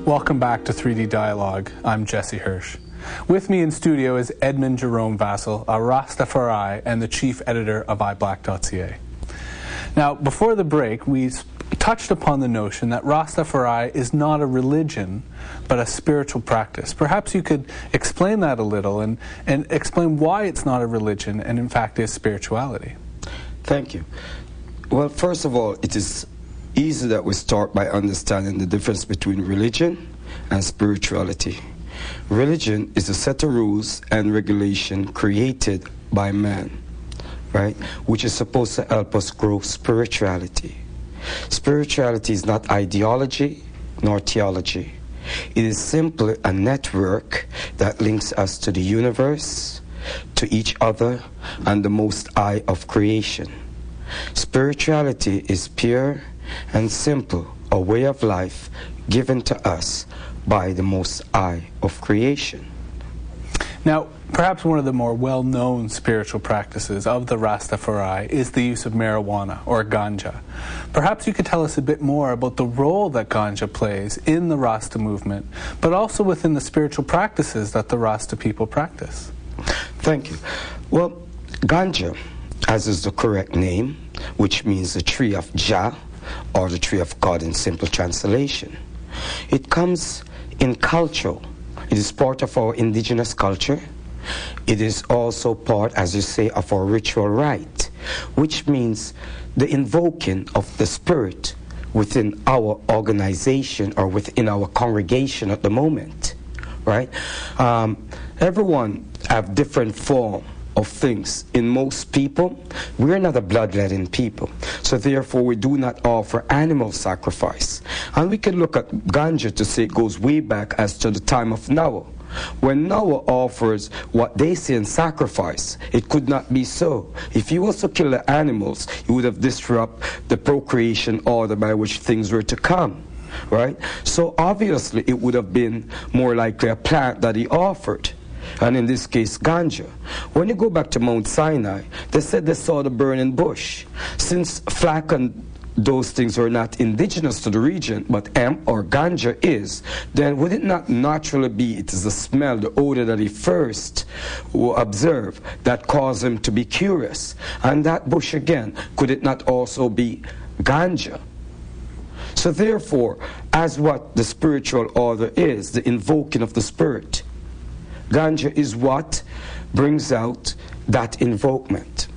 Welcome back to 3D Dialogue. I'm Jesse Hirsh. With me in studio is Edmond Jerome Vassell, a Rastafari and the chief editor of iblack.ca. Now, before the break, we touched upon the notion that Rastafari is not a religion, but a spiritual practice. Perhaps you could explain that a little and explain why it's not a religion and, in fact, is spirituality. Thank you. Well, first of all, it is easy that we start by understanding the difference between religion and spirituality. Religion is a set of rules and regulation created by man, right, which is supposed to help us grow spirituality. Spirituality is not ideology nor theology. It is simply a network that links us to the universe, to each other, and the Most High of creation. Spirituality is pure and simple, a way of life given to us by the Most High of creation. Now, perhaps one of the more well-known spiritual practices of the Rastafari is the use of marijuana, or Ganja. Perhaps you could tell us a bit more about the role that Ganja plays in the Rasta movement, but also within the spiritual practices that the Rasta people practice. Thank you. Well, Ganja, as is the correct name, which means the tree of Jah, or the tree of God in simple translation. It comes in culture. It is part of our indigenous culture. It is also part, as you say, of our ritual rite, which means the invoking of the spirit within our organization or within our congregation at the moment, right? Everyone have different form of things. In most people, we're not a bloodletting people, so therefore we do not offer animal sacrifice. And we can look at Ganja to say it goes way back as to the time of Noah. When Noah offers what they say in sacrifice, it could not be so. If he was to kill the animals, he would have disrupted the procreation order by which things were to come, right? So obviously it would have been more likely a plant that he offered, and in this case Ganja. When you go back to Mount Sinai, they said they saw the burning bush. Since flax and those things are not indigenous to the region, but hemp or Ganja is, then would it not naturally be it is the smell, the odor that he first observed that caused him to be curious? And that bush again, could it not also be Ganja? So therefore, as what the spiritual order is, the invoking of the spirit, Ganja is what brings out that invokement.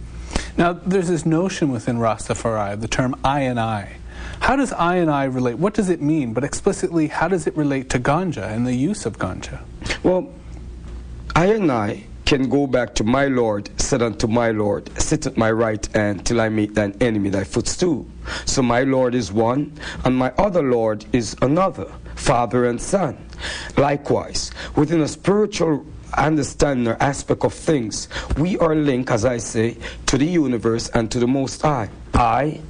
Now, there's this notion within Rastafari, the term I and I. How does I and I relate? What does it mean? But explicitly, how does it relate to Ganja and the use of Ganja? Well, I and I can go back to my Lord said unto my Lord, sit at my right hand till I make thine enemy thy footstool. So my Lord is one, and my other Lord is another, Father and Son. Likewise, within a spiritual understanding or aspect of things, we are linked, as I say, to the universe and to the Most High. I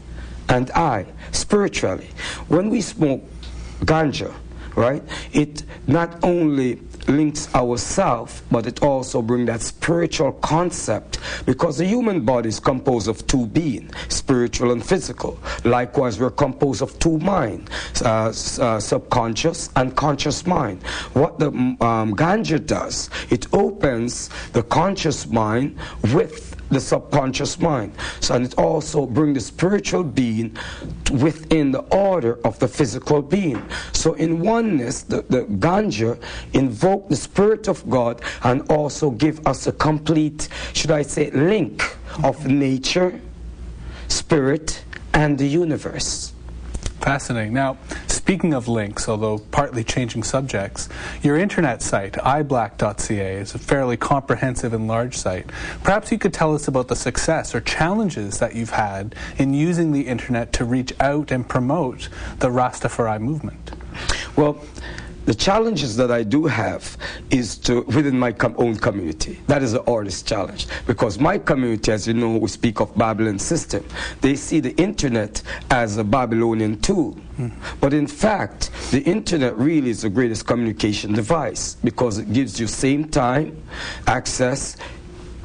and I, spiritually. When we smoke Ganja, right, it not only links ourselves, but it also brings that spiritual concept, because the human body is composed of two beings, spiritual and physical. Likewise, we're composed of two minds, subconscious and conscious mind. What the Ganja does, it opens the conscious mind with the subconscious mind. So, and it also brings the spiritual being within the order of the physical being. So in oneness, the Ganja invoke the Spirit of God and also give us a complete, should I say, link of nature, spirit, and the universe. Fascinating. Now, speaking of links, although partly changing subjects, your internet site, iblack.ca, is a fairly comprehensive and large site. Perhaps you could tell us about the success or challenges that you've had in using the internet to reach out and promote the Rastafari movement. Well, the challenges that I do have is to within my own community. That is the hardest challenge, because my community, as you know, we speak of Babylon system. They see the internet as a Babylonian tool. But in fact, the internet really is the greatest communication device, because it gives you same time, access,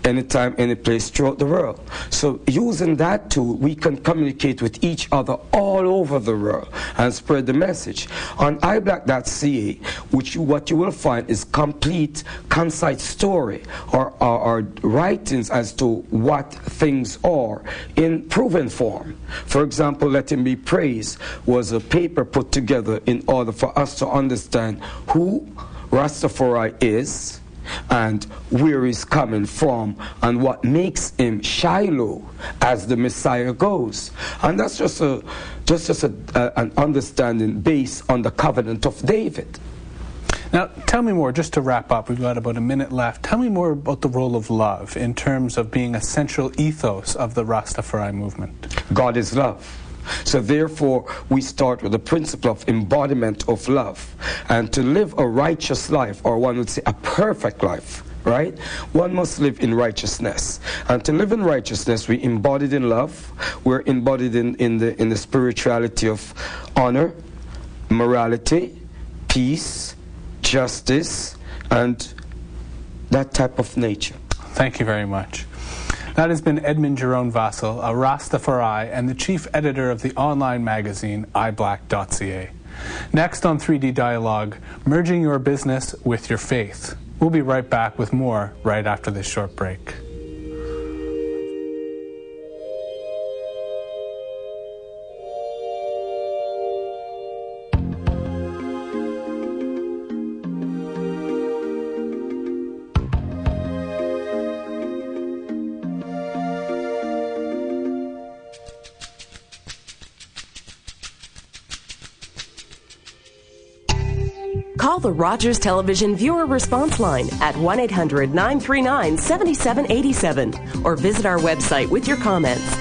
anytime, any place throughout the world. So using that tool, we can communicate with each other all over the world and spread the message. On iblack.ca, what you will find is complete, concise story or writings as to what things are in proven form. For example, Let Him Be Praised was a paper put together in order for us to understand who Rastafari is and where he's coming from and what makes him Shiloh as the Messiah goes. And that's just an understanding based on the covenant of David. Now, tell me more, just to wrap up, we've got about a minute left. Tell me more about the role of love in terms of being a central ethos of the Rastafari movement. God is love. So therefore, we start with the principle of embodiment of love. And to live a righteous life, or one would say a perfect life, right? One must live in righteousness. And to live in righteousness, we embodied in love. We're embodied in the spirituality of honor, morality, peace, justice, and that type of nature. Thank you very much. That has been Edmond Jerome Vassell, a Rastafari and the chief editor of the online magazine iblack.ca. Next on 3D Dialogue, merging your business with your faith. We'll be right back with more right after this short break. Call the Rogers Television Viewer Response Line at 1-800-939-7787 or visit our website with your comments